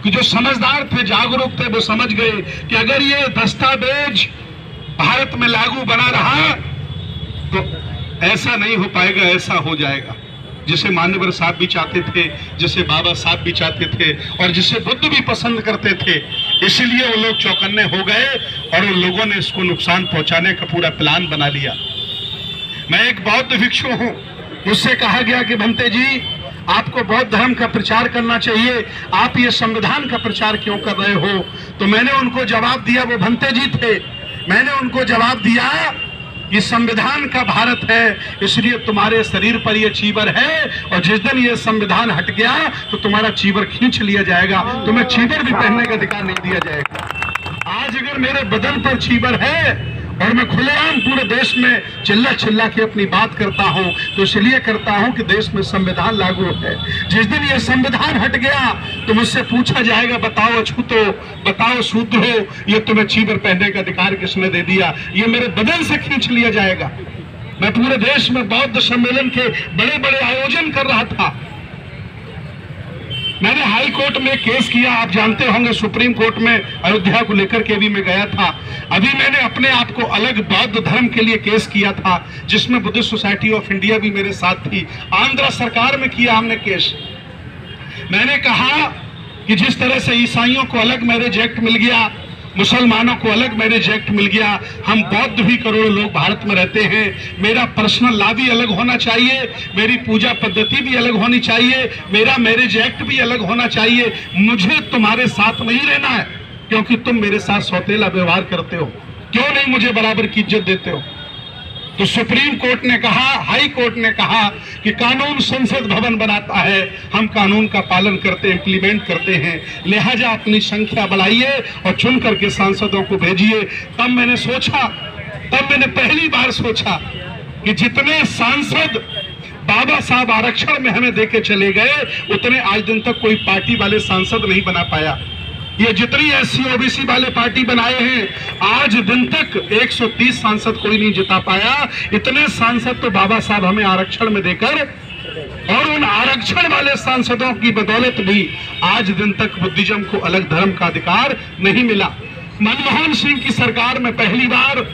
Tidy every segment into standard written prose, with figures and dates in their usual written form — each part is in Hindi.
कि जो समझदार थे, जागरूक थे, वो समझ गए कि अगर ये दस्तावेज भारत में लागू बना रहा तो ऐसा नहीं हो पाएगा, ऐसा हो जाएगा जिसे मान्यवर साहब भी चाहते थे, जिसे बाबा साहब भी चाहते थे और जिसे बुद्ध भी पसंद करते थे। इसलिए वो लोग चौकन्ने हो गए और उन लोगों ने इसको नुकसान पहुंचाने का पूरा प्लान बना लिया। मैं एक बौद्ध भिक्षु हूं, मुझसे कहा गया कि भंते जी आपको बौद्ध धर्म का प्रचार करना चाहिए, आप ये संविधान का प्रचार क्यों कर रहे हो? तो मैंने उनको जवाब दिया, वो भंते जी थे, मैंने उनको जवाब दिया ये संविधान का भारत है, इसलिए तुम्हारे शरीर पर ये चीवर है और जिस दिन ये संविधान हट गया तो तुम्हारा चीवर खींच लिया जाएगा, तुम्हें चीवर भी पहनने का अधिकार नहीं दिया जाएगा। आज अगर मेरे बदन पर चीवर है और मैं खुलेआम पूरे देश में चिल्ला चिल्ला के अपनी बात करता हूं तो इसलिए करता हूं कि देश में संविधान लागू है। जिस दिन ये संविधान हट गया तो मुझसे पूछा जाएगा, बताओ अछूतो, बताओ शूद्रो, ये तुम्हें चीवर पहनने का अधिकार किसने दे दिया? ये मेरे बदन से खींच लिया जाएगा। मैं पूरे देश में बौद्ध सम्मेलन के बड़े बड़े आयोजन कर रहा था। मैंने हाई कोर्ट में केस किया, आप जानते होंगे, सुप्रीम कोर्ट में अयोध्या को लेकर के भी मैं गया था। अभी मैंने अपने आप को अलग बौद्ध धर्म के लिए केस किया था जिसमें बुद्धिस्ट सोसाइटी ऑफ इंडिया भी मेरे साथ थी। आंध्र सरकार में किया हमने केस। मैंने कहा कि जिस तरह से ईसाइयों को अलग मैरिज एक्ट मिल गया, मुसलमानों को अलग मैरिज एक्ट मिल गया, हम बौद्ध भी करोड़ों लोग भारत में रहते हैं, मेरा पर्सनल लॉ भी अलग होना चाहिए, मेरी पूजा पद्धति भी अलग होनी चाहिए, मेरा मैरिज एक्ट भी अलग होना चाहिए। मुझे तुम्हारे साथ नहीं रहना है क्योंकि तुम मेरे साथ सौतेला व्यवहार करते हो, क्यों नहीं मुझे बराबर की इज्जत देते हो? तो सुप्रीम कोर्ट ने कहा, हाई कोर्ट ने कहा कि कानून संसद भवन बनाता है, हम कानून का पालन करते, इंप्लीमेंट करते हैं, लिहाजा अपनी संख्या बढ़ाइए और चुन करके सांसदों को भेजिए। तब मैंने सोचा, तब मैंने पहली बार सोचा कि जितने सांसद बाबा साहब आरक्षण में हमें देके चले गए उतने आज दिन तक कोई पार्टी वाले सांसद नहीं बना पाया। ये जितनी एससी ओबीसी वाले पार्टी बनाए हैं आज दिन तक 130 सांसद कोई नहीं जिता पाया। इतने सांसद तो बाबा साहब हमें आरक्षण में देकर और उन आरक्षण वाले सांसदों की बदौलत भी आज दिन तक बुद्धिज्म को अलग धर्म का अधिकार नहीं मिला। मनमोहन सिंह की सरकार में पहली बार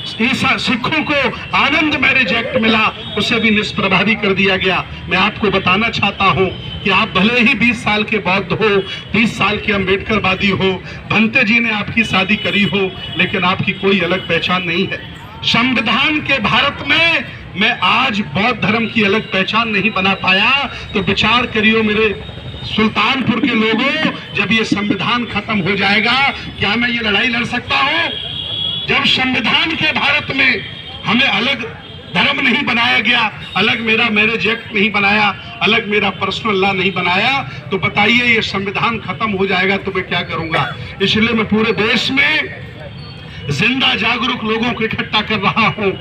सिखों को आनंद मैरिज एक्ट मिला, उसे भी निष्प्रभावी कर दिया गया। मैं आपको बताना चाहता हूं कि आप भले ही 20 साल के बौद्ध हो, 30 साल के अम्बेडकरवादी हो, भंते जी ने आपकी शादी करी हो, लेकिन आपकी कोई अलग पहचान नहीं है। संविधान के भारत में मैं आज बौद्ध धर्म की अलग पहचान नहीं बना पाया तो विचार करियो मेरे सुल्तानपुर के लोगों, जब ये संविधान खत्म हो जाएगा क्या मैं ये लड़ाई लड़ सकता हूं? जब संविधान के भारत में हमें अलग धर्म नहीं बनाया गया, अलग मेरा मैरिज एक्ट नहीं बनाया, अलग मेरा पर्सनल लॉ नहीं बनाया, तो बताइए ये संविधान खत्म हो जाएगा तो मैं क्या करूंगा? इसलिए मैं पूरे देश में जिंदा जागरूक लोगों को इकट्ठा कर रहा हूं।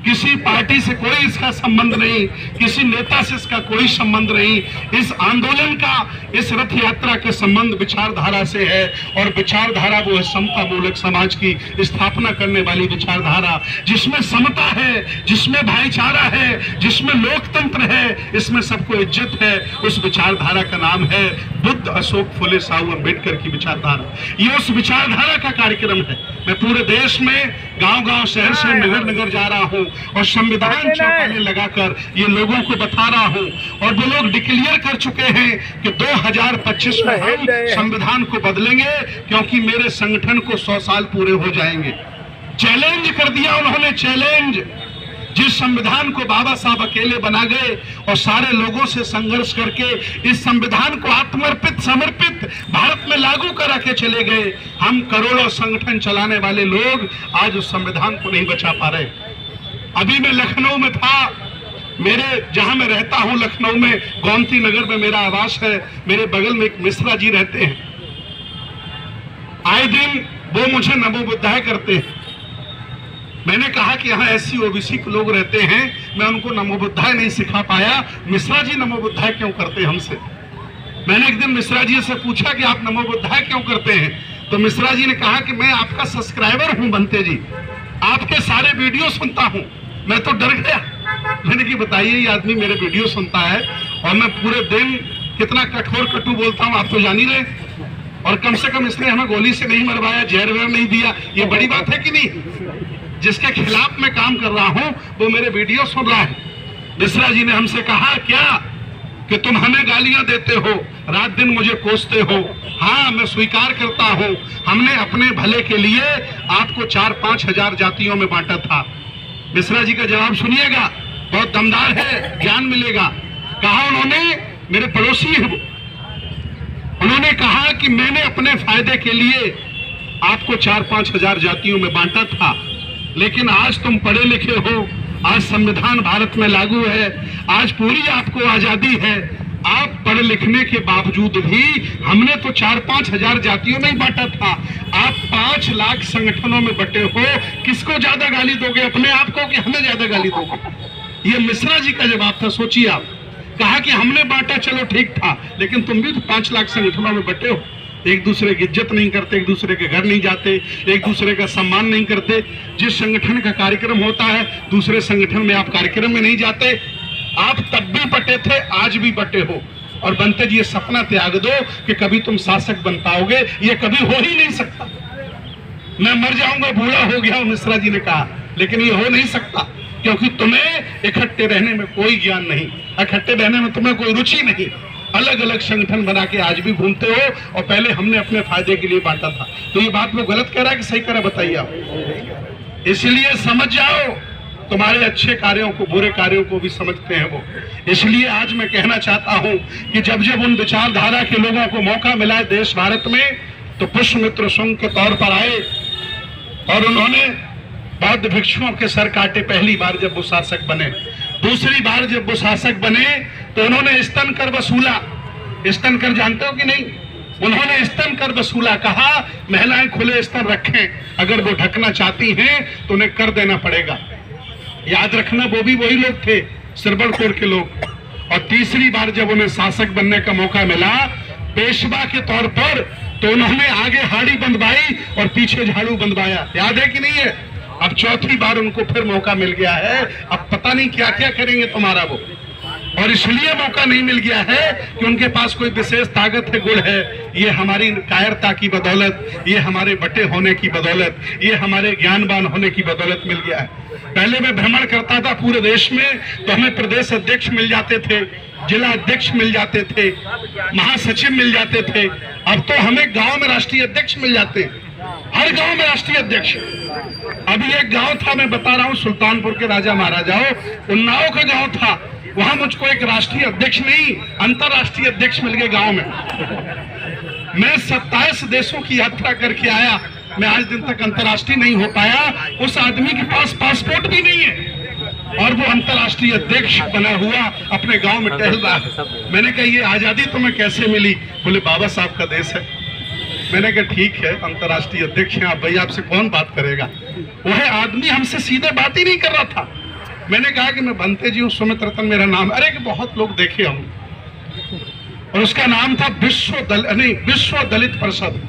किसी पार्टी से कोई इसका संबंध नहीं, किसी नेता से इसका कोई संबंध नहीं। इस आंदोलन का, इस रथ यात्रा के संबंध विचारधारा से है और विचारधारा वो है समता मूलक समाज की स्थापना करने वाली विचारधारा, जिसमें समता है, जिसमें भाईचारा है, जिसमें लोकतंत्र है, इसमें सबको इज्जत है। उस विचारधारा का नाम है बुद्ध, अशोक, फुले, साहू, अम्बेडकर की विचारधारा। ये उस विचारधारा का कार्यक्रम है। मैं पूरे देश में गांव-गांव, शहर-शहर, नगर-नगर जा रहा हूं और संविधान चौपाने लगाकर ये लोगों को बता रहा हूं और वो लोग डिक्लेयर कर चुके हैं कि 2025 में हम संविधान को बदलेंगे क्योंकि मेरे संगठन को 100 साल पूरे हो जाएंगे। चैलेंज कर दिया उन्होंने, चैलेंज। जिस संविधान को बाबा साहब अकेले बना गए और सारे लोगों से संघर्ष करके इस संविधान को आत्मर्पित, समर्पित भारत में लागू करा के चले गए, हम करोड़ों संगठन चलाने वाले लोग आज उस संविधान को नहीं बचा पा रहे। अभी मैं लखनऊ में था, मेरे जहां मैं रहता हूं लखनऊ में गोमती नगर में मेरा आवास है, मेरे बगल में एक मिश्रा जी रहते हैं। आए दिन वो मुझे नमो बुद्धाय करते हैं। मैंने कहा कि यहाँ एससी ओबीसी के लोग रहते हैं, मैं उनको नमो बुद्धाय नहीं सिखा पाया, मिश्रा जी नमो बुद्धाय क्यों करते हमसे? मैंने एक दिन मिश्रा जी से पूछा कि आप नमो बुद्धाय क्यों करते हैं? तो मिश्रा जी ने कहा कि मैं आपका सब्सक्राइबर हूं बंते जी, आपके सारे वीडियो सुनता हूं। मैं तो डर गया, मैंने कि बताइए ये आदमी मेरे वीडियो सुनता है और मैं पूरे दिन कितना कठोर कटु बोलता हूं, आप तो जान ही रहे। और कम से कम इसने हमें गोली से नहीं मरवाया, जहर वहर नहीं दिया। ये बड़ी बात है कि नहीं? जिसके खिलाफ मैं काम कर रहा हूं वो मेरे वीडियो सुन रहा है। मिश्रा जी ने हमसे कहा क्या कि तुम हमें गालियां देते हो, रात दिन मुझे कोसते हो। हाँ, मैं स्वीकार करता हूं, हमने अपने भले के लिए आपको 4-5 हजार जातियों में बांटा था। मिश्रा जी का जवाब सुनिएगा, बहुत दमदार है, ज्ञान मिलेगा। कहा उन्होंने, मेरे पड़ोसी हैं वो, उन्होंने कहा कि मैंने अपने फायदे के लिए आपको 4-5 हजार जातियों में बांटा था, लेकिन आज तुम पढ़े लिखे हो, आज संविधान भारत में लागू है, आज पूरी आपको आजादी है, आप पढ़ लिखने के बावजूद भी हमने तो 4-5 हजार जातियों में ही बांटा था, आप 5 लाख संगठनों में बटे हो, किसको ज्यादा गाली दोगे, अपने आप को कि हमें ज्यादा गाली दोगे? ये मिश्रा जी का जवाब था। सोचिए आप, कहा कि हमने बांटा चलो ठीक था, लेकिन तुम भी तो 5 लाख संगठनों में बटे हो, एक दूसरे की इज्जत नहीं करते, एक दूसरे के घर नहीं जाते, एक दूसरे का सम्मान नहीं करते। जिस संगठन का कार्यक्रम होता है दूसरे संगठन में आप कार्यक्रम में नहीं जाते। आप तब भी बटे थे, आज भी बटे हो, और बनते जी ये सपना त्याग दो कि कभी तुम शासक बन पाओगे, ये कभी हो ही नहीं सकता। मैं मर जाऊंगा, बूढ़ा हो गया, मिश्रा जी ने कहा, लेकिन ये हो नहीं सकता, क्योंकि तुम्हें इकट्ठे रहने में कोई ज्ञान नहीं, इकट्ठे रहने में तुम्हें कोई रुचि नहीं, अलग अलग संगठन बना के आज भी घूमते हो, और पहले हमने अपने फायदे के लिए बांटा था। तो ये बात वो गलत कह रहा है कि सही कह रहा है, बताइए आप। इसलिए समझ जाओ, तुम्हारे अच्छे कार्यों को, बुरे कार्यों को भी समझते हैं वो। इसलिए आज मैं कहना चाहता हूं कि जब जब उन विचारधारा के लोगों को मौका मिला है देश भारत में, तो पुष्यमित्र शुंग के तौर पर आए और उन्होंने बौद्ध भिक्षुओं के सर काटे। पहली बार जब वो शासक बने, दूसरी बार जब वो शासक बने तो उन्होंने स्तन कर वसूला। स्तन कर जानते हो कि नहीं? उन्होंने स्तन कर वसूला, कहा महिलाएं खुले स्तन रखें, अगर वो ढकना चाहती हैं तो उन्हें कर देना पड़ेगा। याद रखना, वो भी वही लोग थे, सिरबड़कोर के लोग। और तीसरी बार जब उन्हें शासक बनने का मौका मिला पेशवा के तौर पर, तो उन्होंने आगे हाड़ी बंधवाई और पीछे झाड़ू बंधवाया। याद है कि नहीं है? अब चौथी बार उनको फिर मौका मिल गया है, अब पता नहीं क्या क्या करेंगे तुम्हारा वो। और इसलिए मौका नहीं मिल गया है कि उनके पास कोई विशेष ताकत है, गुण है। ये हमारी कायरता की बदौलत, ये हमारे बटे होने की बदौलत, ये हमारे ज्ञानवान होने की बदौलत मिल गया है। पहले मैं भ्रमण करता था पूरे देश में, तो हमें प्रदेश अध्यक्ष मिल जाते थे, जिला अध्यक्ष मिल जाते थे, महासचिव मिल जाते थे। अब तो हमें गांव में राष्ट्रीय अध्यक्ष मिल जाते हैं, हर गांव में राष्ट्रीय अध्यक्ष। अभी एक गांव था, मैं बता रहा हूं, सुल्तानपुर के राजा महाराजाओं, उन्नाव का गांव था, वहां मुझको एक राष्ट्रीय अध्यक्ष नहीं, अंतरराष्ट्रीय अध्यक्ष मिल गए गांव में। मैं 27 देशों की यात्रा करके आया, मैं आज दिन तक अंतरराष्ट्रीय नहीं हो पाया। उस आदमी के पास पासपोर्ट भी नहीं है और वो अंतरराष्ट्रीय अध्यक्ष बना हुआ अपने गांव में टहल रहा है। मैंने कहा ये आजादी तुम्हें कैसे मिली? बोले बाबा साहब का देश है। मैंने कहा ठीक है, अंतरराष्ट्रीय अध्यक्ष हैं आप, भाई आपसे कौन बात करेगा? वह आदमी हमसे सीधे बात ही नहीं कर रहा था। मैंने कहा कि मैं बनते जी हूँ, सुमित रतन मेरा नाम। अरे कि बहुत लोग देखे हम, और उसका नाम था विश्व दलित परिषद,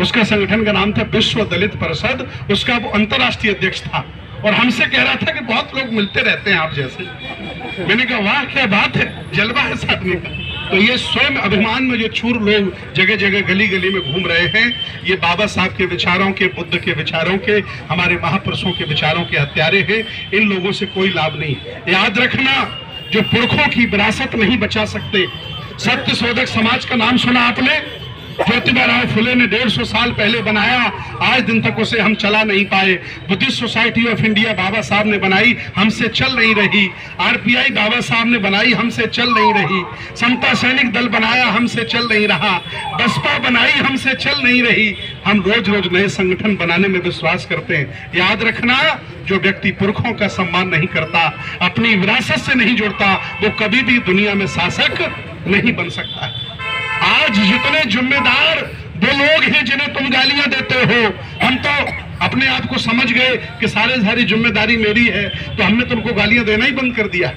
उसका संगठन का नाम था विश्व दलित परिषद, उसका वो अंतरराष्ट्रीय अध्यक्ष था। और हमसे कह रहा था कि बहुत लोग मिलते रहते हैं आप जैसे। मैंने कहा वाह क्या बात है, जलवा है इस आदमी का। तो ये स्वयं अभिमान में जो चूर लोग जगह जगह गली गली में घूम रहे हैं, ये बाबा साहब के विचारों के, बुद्ध के विचारों के, हमारे महापुरुषों के विचारों के हत्यारे हैं। इन लोगों से कोई लाभ नहीं। याद रखना, जो पुरखों की विरासत नहीं बचा सकते। सत्य शोधक समाज का नाम सुना आपने? ज्योतिबा राव फुले ने 150 साल पहले बनाया, आज दिन तक उसे हम चला नहीं पाए। बुद्धिस्ट सोसाइटी ऑफ इंडिया बाबा साहब ने बनाई, हमसे चल नहीं रही। आरपीआई बाबा साहब ने बनाई, हमसे चल नहीं रही। समता सैनिक दल बनाया, हमसे चल नहीं रहा। बसपा बनाई, हमसे चल नहीं रही। हम रोज रोज नए संगठन बनाने में विश्वास करते हैं। याद रखना, जो व्यक्ति पुरखों का सम्मान नहीं करता, अपनी विरासत से नहीं जुड़ता, वो कभी भी दुनिया में शासक नहीं बन सकता है। आज जितने जिम्मेदार वो लोग हैं जिन्हें तुम गालियां देते हो, हम तो अपने आप को समझ गए कि सारी जिम्मेदारी मेरी है, तो हमने तुमको गालियां देना ही बंद कर दिया।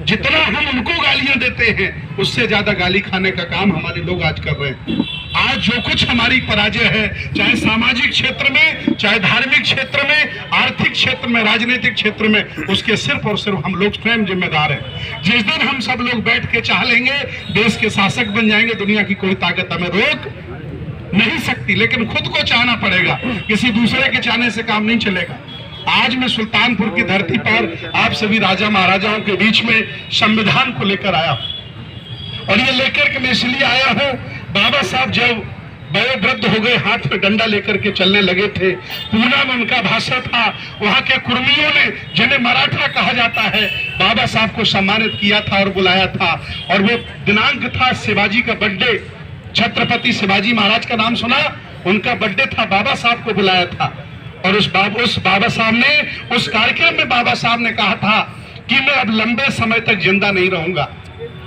जितना हम उनको गालियां देते हैं, उससे ज्यादा गाली खाने का काम हमारे लोग आज कर रहे हैं। आज जो कुछ हमारी पराजय है, चाहे सामाजिक क्षेत्र में, चाहे धार्मिक क्षेत्र में, आर्थिक क्षेत्र में, राजनीतिक क्षेत्र में, उसके सिर्फ और सिर्फ हम लोग स्वयं जिम्मेदार हैं। जिस दिन हम सब लोग बैठ के चाह लेंगे, देश के शासक बन जाएंगे, दुनिया की कोई ताकत हमें रोक नहीं सकती, लेकिन खुद को चाहना पड़ेगा, किसी दूसरे के चाहने से काम नहीं चलेगा। आज मैं सुल्तानपुर की धरती पर आप सभी राजा महाराजाओं के बीच में संविधान को लेकर आया हूं, और ये लेकर के मैं इसलिए आया हूं, बाबा साहब जब वयोवृद्ध हो गए, हाथ में डंडा लेकर के चलने लगे थे, पूना में उनका भाषण था, वहां के कुर्मियों ने, जिन्हें मराठा कहा जाता है, बाबा साहब को सम्मानित किया था और बुलाया था, और वो दिनांक था शिवाजी का बर्थडे, छत्रपति शिवाजी महाराज का नाम सुना, उनका बर्थडे था, बाबा साहब को बुलाया था। और उस बाबा साहब ने, उस कार्यक्रम में बाबा साहब ने कहा था कि मैं अब लंबे समय तक जिंदा नहीं रहूंगा,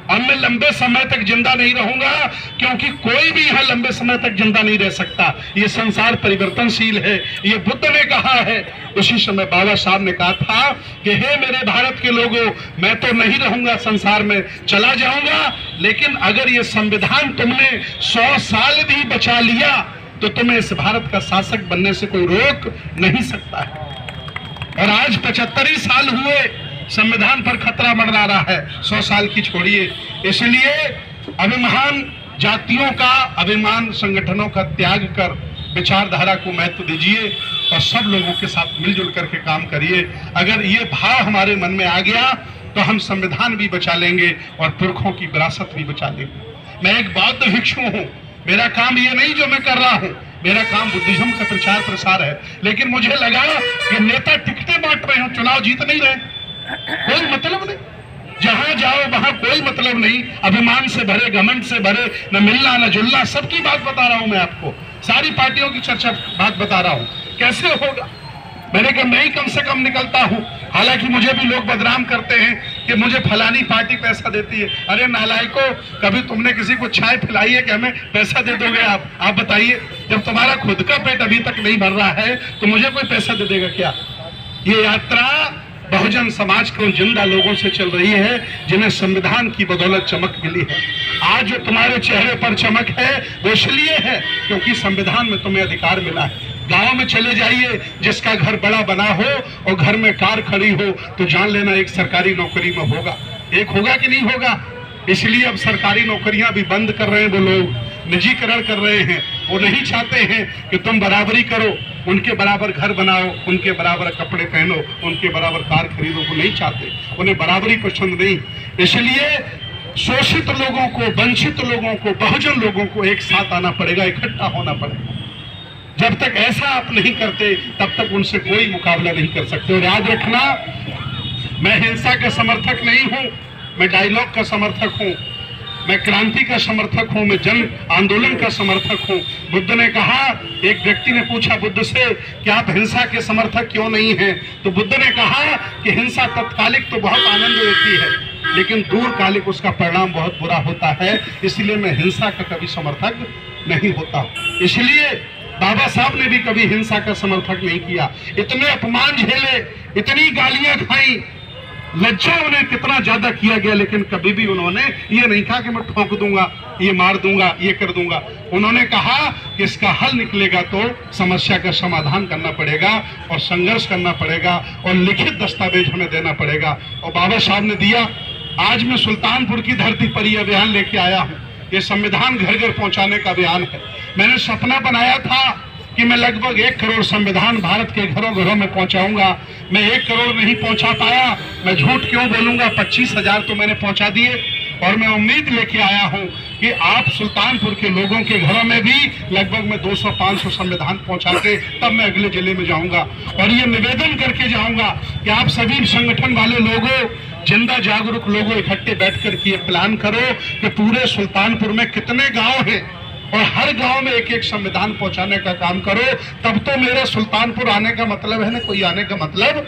अब मैं लंबे समय तक जिंदा नहीं रहूंगा, क्योंकि कोई भी यहां लंबे समय तक जिंदा नहीं रह सकता, ये संसार परिवर्तनशील है, ये बुद्ध ने कहा है। उसी समय बाबा साहब ने कहा था कि हे मेरे भारत के लोगों, मैं तो नहीं रहूंगा संसार में, चला जाऊंगा, लेकिन अगर ये संविधान तुमने 100 साल भी बचा लिया तो तुम्हें इस भारत का शासक बनने से कोई रोक नहीं सकता है। और आज 75 ही साल हुए, संविधान पर खतरा मंडरा रहा है, 100 साल की छोड़िए। इसलिए अभिमान जातियों का, अभिमान संगठनों का त्याग कर विचारधारा को महत्व दीजिए और सब लोगों के साथ मिलजुल करके काम करिए। अगर ये भाव हमारे मन में आ गया तो हम संविधान भी बचा लेंगे और पुरखों की विरासत भी बचा लेंगे। मैं एक बौद्ध भिक्षु हूँ, मेरा काम ये नहीं जो मैं कर रहा हूँ, मेरा काम बुद्धिज्म का प्रचार प्रसार है, लेकिन मुझे लगा कि नेता टिकटें बांट रहे हो, चुनाव जीत नहीं रहे, कोई मतलब नहीं, जहां जाओ वहां कोई मतलब नहीं, अभिमान से भरे, घमंड से भरे, न मिलना न जुलना, सबकी बात बता रहा हूं मैं आपको, सारी पार्टियों की चर्चा बात बता रहा हूं, कैसे होगा। मैंने कहा मैं ही कम से कम निकलता हूं, हालांकि मुझे भी लोग बदनाम करते हैं कि मुझे फलानी पार्टी पैसा देती है। अरे नालायको, कभी तुमने किसी को चाय पिलाई है कि हमें पैसा दे दोगे आप बताइए। जब तुम्हारा खुद का पेट अभी तक नहीं भर रहा है तो मुझे कोई पैसा दे देगा क्या। ये यात्रा बहुजन समाज के उन जिंदा लोगों से चल रही है जिन्हें संविधान की बदौलत चमक मिली है। आज जो तुम्हारे चेहरे पर चमक है वो इसलिए है क्योंकि संविधान में तुम्हें अधिकार मिला है। गांव में चले जाइए, जिसका घर बड़ा बना हो और घर में कार खड़ी हो तो जान लेना एक सरकारी नौकरी में होगा, एक होगा कि नहीं होगा। इसलिए अब सरकारी नौकरियां भी बंद कर रहे हैं वो लोग, निजीकरण कर रहे हैं। वो नहीं चाहते हैं कि तुम बराबरी करो, उनके बराबर घर बनाओ, उनके बराबर कपड़े पहनो, उनके बराबर कार खरीदो, वो नहीं चाहते, उन्हें बराबरी पसंद नहीं। इसलिए शोषित लोगों को, वंचित लोगों को, बहुजन लोगों को एक साथ आना पड़ेगा, इकट्ठा होना पड़ेगा। जब तक ऐसा आप नहीं करते तब तक उनसे कोई मुकाबला नहीं कर सकते। और याद रखना, मैं हिंसा का समर्थक नहीं हूं, मैं डायलॉग का समर्थक हूं, मैं क्रांति का समर्थक हूं, मैं जन आंदोलन का समर्थक हूं। बुद्ध ने कहा, एक व्यक्ति ने पूछा बुद्ध से कि आप हिंसा के समर्थक क्यों नहीं हैं, तो बुद्ध ने कहा कि हिंसा तत्कालिक तो बहुत आनंद देती है, लेकिन दूरकालिक उसका परिणाम बहुत बुरा होता है, इसलिए मैं हिंसा का कभी समर्थक नहीं होता। इसलिए बाबा साहब ने भी कभी हिंसा का समर्थक नहीं किया। इतने अपमान झेले, इतनी गालियां खाई, लज्जा उन्हें कितना ज्यादा किया गया, लेकिन कभी भी उन्होंने ये नहीं कहा कि मैं ठोक दूंगा, ये मार दूंगा, ये कर दूंगा। उन्होंने कहा कि इसका हल निकलेगा तो समस्या का समाधान करना पड़ेगा और संघर्ष करना पड़ेगा और लिखित दस्तावेज हमें देना पड़ेगा, और बाबा साहब ने दिया। आज मैं सुल्तानपुर की धरती पर यह अभियान लेके आया हूँ। ये संविधान घर घर पहुंचाने का अभियान है। मैंने सपना बनाया था कि मैं लगभग 1 करोड़ संविधान भारत के घरों घरों में पहुंचाऊंगा। मैं 1 करोड़ नहीं पहुंचा पाया, मैं झूठ क्यों बोलूंगा, 25,000 तो मैंने पहुंचा दिए। और मैं उम्मीद लेके आया हूं कि आप सुल्तानपुर के लोगों के घरों में भी लगभग मैं 200-500 संविधान पहुंचा के तब मैं अगले जिले में जाऊंगा और ये निवेदन करके जाऊंगा कि आप सभी संगठन वाले लोगों, जिंदा जागरूक लोगों, इकट्ठे बैठ कर के प्लान करो कि पूरे सुल्तानपुर में कितने गांव हैं और हर गांव में एक एक संविधान पहुंचाने का काम करो। तब तो मेरे सुल्तानपुर आने का मतलब है ना, कोई आने का मतलब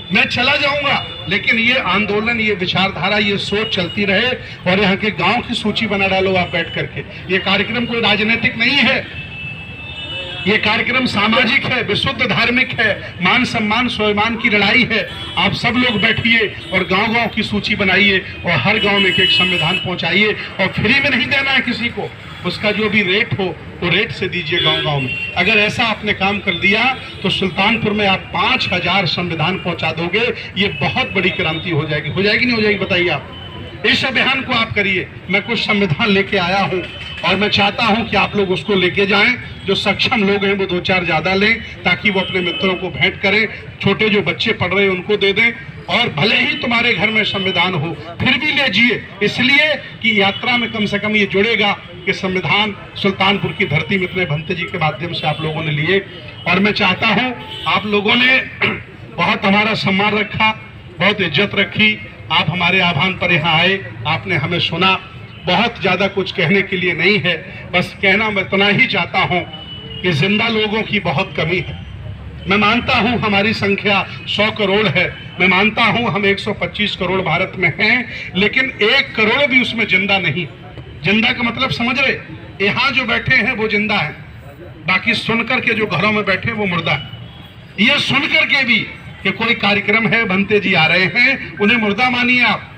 मैं चला जाऊंगा, लेकिन ये आंदोलन, ये विचारधारा, ये सोच चलती रहे। और यहाँ के गांव की सूची बना डालो आप बैठ करके। ये कार्यक्रम कोई राजनीतिक नहीं है, ये कार्यक्रम सामाजिक है, विशुद्ध धार्मिक है, मान सम्मान स्वाभिमान की लड़ाई है। आप सब लोग बैठिए और गांव-गांव की सूची बनाइए और हर गांव में एक संविधान पहुंचाइए। और फ्री में नहीं देना है किसी को, उसका जो भी रेट हो वो रेट से दीजिए गांव-गांव में। अगर ऐसा आपने काम कर दिया तो सुल्तानपुर में आप 5,000 संविधान पहुंचा दोगे, ये बहुत बड़ी क्रांति हो जाएगी। हो जाएगी नहीं हो जाएगी बताइए आप। इस अभियान को आप करिए। मैं कुछ संविधान लेके आया हूं और मैं चाहता हूं कि आप लोग उसको लेके जाएं। जो सक्षम लोग हैं वो 2-4 ज्यादा लें, ताकि वो अपने मित्रों को भेंट करें। छोटे जो बच्चे पढ़ रहे हैं उनको दे दें, और भले ही तुम्हारे घर में संविधान हो फिर भी ले जाइए, इसलिए कि यात्रा में कम से कम ये जुड़ेगा कि संविधान सुल्तानपुर की धरती में इतने भंते जी के माध्यम से आप लोगों ने लिए। और मैं चाहता हूं, आप लोगों ने बहुत हमारा सम्मान रखा, बहुत इज्जत रखी, आप हमारे आह्वान पर यहाँ आए, आपने हमें सुना। बहुत ज्यादा कुछ कहने के लिए नहीं है, बस कहना मैं इतना ही चाहता हूं कि जिंदा लोगों की बहुत कमी है। मैं मानता हूं हमारी संख्या 100 करोड़ है, मैं मानता हूं हम 125 करोड़ भारत में हैं, लेकिन 1 करोड़ भी उसमें जिंदा नहीं। जिंदा का मतलब समझ रहे, यहाँ जो बैठे हैं वो जिंदा है, बाकी सुनकर के जो घरों में बैठे वो मुर्दा है। ये सुनकर के भी कि कोई कार्यक्रम है, भंते जी आ रहे हैं, उन्हें मुर्दा मानिए आप।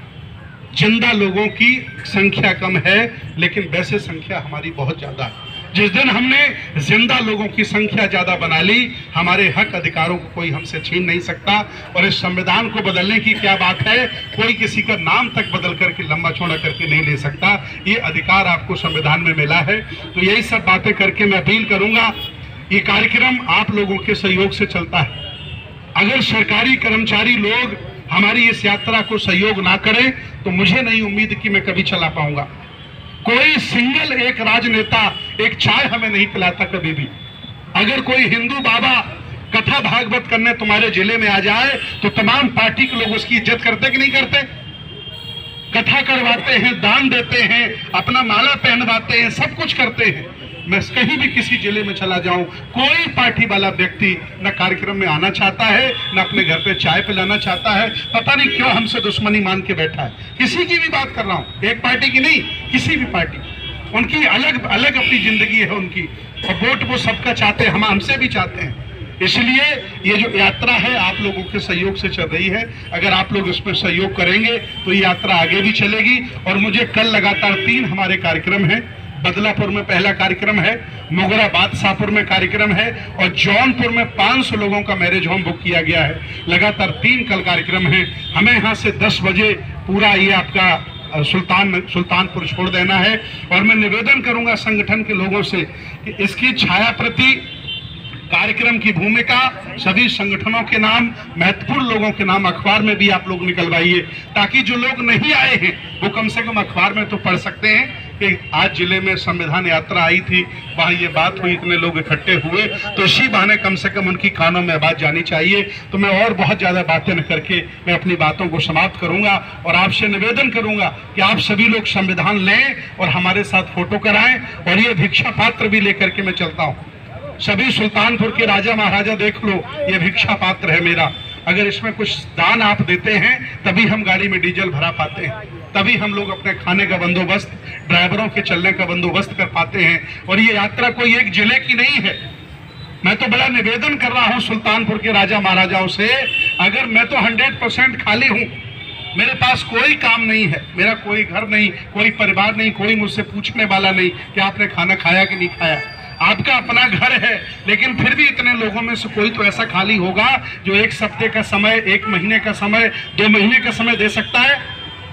जिंदा लोगों की संख्या कम है, लेकिन वैसे संख्या हमारी बहुत ज्यादा है। जिस दिन हमने जिंदा लोगों की संख्या ज्यादा बना ली, हमारे हक अधिकारों को कोई हमसे छीन नहीं सकता। और इस संविधान को बदलने की क्या बात है, कोई किसी का नाम तक बदल करके लंबा चौड़ा करके नहीं ले सकता। ये अधिकार आपको संविधान में मिला है। तो यही सब बातें करके मैं अपील करूंगा, ये कार्यक्रम आप लोगों के सहयोग से चलता है। अगर सरकारी कर्मचारी लोग हमारी इस यात्रा को सहयोग ना करें तो मुझे नहीं उम्मीद कि मैं कभी चला पाऊंगा। कोई सिंगल एक राजनेता एक चाय हमें नहीं पिलाता कभी भी। अगर कोई हिंदू बाबा कथा भागवत करने तुम्हारे जिले में आ जाए तो तमाम पार्टी के लोग उसकी इज्जत करते कि नहीं करते? कथा करवाते हैं, दान देते हैं, अपना माला पहनवाते हैं, सब कुछ करते हैं। मैं कहीं भी किसी जिले में चला जाऊं, कोई पार्टी वाला व्यक्ति न कार्यक्रम में आना चाहता है, न अपने घर पे चाय पिलाना चाहता है। पता नहीं क्यों हमसे दुश्मनी मान के बैठा है। किसी की भी बात कर रहा हूं, एक पार्टी की नहीं, किसी भी पार्टी, उनकी अलग अलग अपनी जिंदगी है उनकी, और वोट वो सबका चाहते हैं, हम हमसे भी चाहते हैं। इसलिए ये जो यात्रा है आप लोगों के सहयोग से चल रही है। अगर आप लोग इसमें सहयोग करेंगे तो ये यात्रा आगे भी चलेगी। और मुझे कल लगातार 3 हमारे कार्यक्रम हैं। बदलापुर में पहला कार्यक्रम है, मोगरा बादशाहपुर में कार्यक्रम है, और जौनपुर में 500 लोगों का मैरिज होम बुक किया गया है। लगातार 3 कल कार्यक्रम है। हमें यहाँ से 10 बजे पूरा ये आपका सुल्तानपुर छोड़ देना है। और मैं निवेदन करूंगा संगठन के लोगों से कि इसकी छाया प्रति, कार्यक्रम की भूमिका, सभी संगठनों के नाम, महत्वपूर्ण लोगों के नाम अखबार में भी आप लोग निकलवाइए, ताकि जो लोग नहीं आए हैं वो कम से कम अखबार में तो पढ़ सकते हैं कि आज जिले में संविधान यात्रा आई थी, वहां ये बात हुई, इतने लोग इकट्ठे हुए। तो इसी बहाने कम से कम उनकी कानों में आवाज जानी चाहिए। तो मैं और बहुत ज्यादा बातें न करके मैं अपनी बातों को समाप्त करूंगा और आपसे निवेदन करूंगा कि आप सभी लोग संविधान लें और हमारे साथ फोटो कराएं। और ये भिक्षा पात्र भी लेकर के मैं चलता हूँ। सभी सुल्तानपुर के राजा महाराजा देख लो, ये भिक्षा पात्र है मेरा। अगर इसमें कुछ दान आप देते हैं तभी हम गाड़ी में डीजल भरा पाते हैं, तभी हम लोग अपने खाने का बंदोबस्त, ड्राइवरों के चलने का बंदोबस्त कर पाते हैं। और ये यात्रा कोई एक जिले की नहीं है। मैं तो बड़ा निवेदन कर रहा हूं सुल्तानपुर के राजा महाराजाओं से, अगर मैं तो 100% खाली हूं, मेरे पास कोई काम नहीं है, मेरा कोई घर नहीं, कोई परिवार नहीं, कोई मुझसे पूछने वाला नहीं कि आपने खाना खाया कि नहीं खाया। आपका अपना घर है, लेकिन फिर भी इतने लोगों में से कोई तो ऐसा खाली होगा जो 1 सप्ताह का समय, 1 महीने का समय, 2 महीने का समय दे सकता है।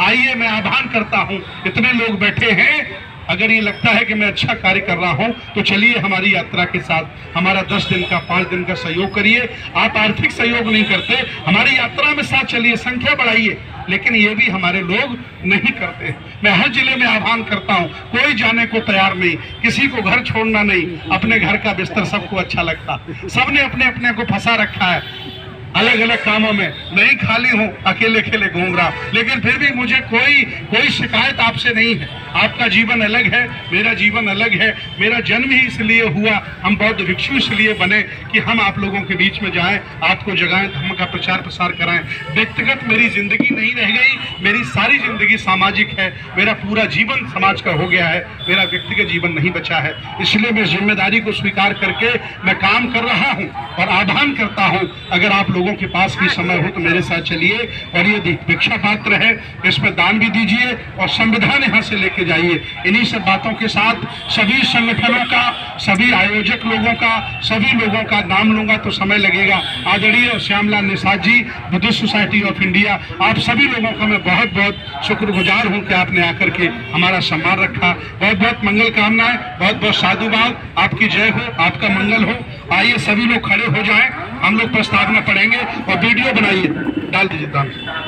आइए, मैं आह्वान करता हूं, इतने लोग बैठे हैं, अगर ये लगता है कि मैं अच्छा कार्य कर रहा हूं तो चलिए हमारी यात्रा के साथ हमारा 10 दिन का, 5 दिन का सहयोग करिए। आप आर्थिक सहयोग नहीं करते, हमारी यात्रा में साथ चलिए, संख्या बढ़ाइए, लेकिन ये भी हमारे लोग नहीं करते। मैं हर जिले में आह्वान करता हूं, कोई जाने को तैयार नहीं, किसी को घर छोड़ना नहीं, अपने घर का बिस्तर सबको अच्छा लगता, सबने अपने अपने को फंसा रखा है अलग अलग कामों में। नहीं खाली हूं, अकेले अकेले घूम रहा, लेकिन फिर भी मुझे कोई शिकायत आपसे नहीं है। आपका जीवन अलग है, मेरा जीवन अलग है। मेरा जन्म ही इसलिए हुआ, हम बौद्ध भिक्षु इसलिए बने कि हम आप लोगों के बीच में जाएं, आपको जगाएं, धर्म का प्रचार प्रसार कराएं। व्यक्तिगत मेरी जिंदगी नहीं रह गई, मेरी सारी जिंदगी सामाजिक है। मेरा पूरा जीवन समाज का हो गया है, मेरा व्यक्तिगत जीवन नहीं बचा है। इसलिए मैं जिम्मेदारी को स्वीकार करके मैं काम कर रहा हूं और आह्वान करता हूं, अगर आप लोगों के पास भी समय हो तो मेरे साथ चलिए। और ये भिक्षा पात्र है, इसमें दान भी दीजिए और संविधान यहाँ से लेके जाइए। इन्हीं सब बातों के साथ सभी संगठनों का, सभी आयोजक लोगों का, सभी लोगों का नाम लूंगा तो समय लगेगा। आदरणीय Shyamlal Nishad ji, Buddhist society of India, आप सभी लोगों का मैं बहुत बहुत शुक्रगुजार हूं कि आपने आकर के हमारा सम्मान रखा। बहुत बहुत मंगल कामनाएं, बहुत बहुत साधुवाद, आपकी जय हो, आपका मंगल हो। आइए सभी लोग खड़े हो जाएं, हम लोग प्रस्तावना पढ़ेंगे और वीडियो बनाइए, डाल दीजिए दाम।